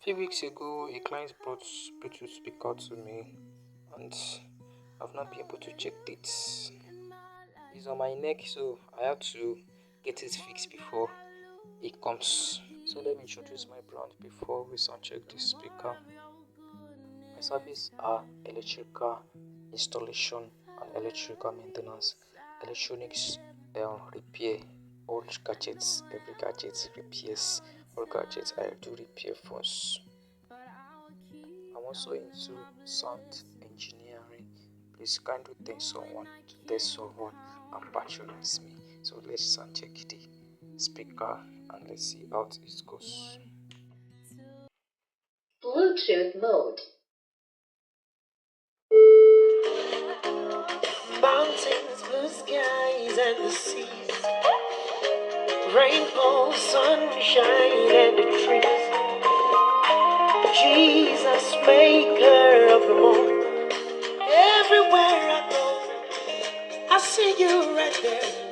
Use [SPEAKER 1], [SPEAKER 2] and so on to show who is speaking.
[SPEAKER 1] Few weeks ago, a client brought Bluetooth speaker to me, and I've not been able to check it. It's on my neck, so I have to get it fixed before it comes. So let me introduce my brand before we sound check this speaker. My service are electrical installation and electrical maintenance, electronics repair, all gadgets, every gadget repairs, all gadgets. I do repair phones. I'm also into sound engineering. Please kindly tell someone to tell someone and patronize me. So let's sound check the speaker and let's see how it goes.
[SPEAKER 2] Bluetooth mode.
[SPEAKER 3] Mountains, blue skies, and the seas. Rainbow, sunshine, and the trees. Jesus, maker of them all. Everywhere I go, I see you right there.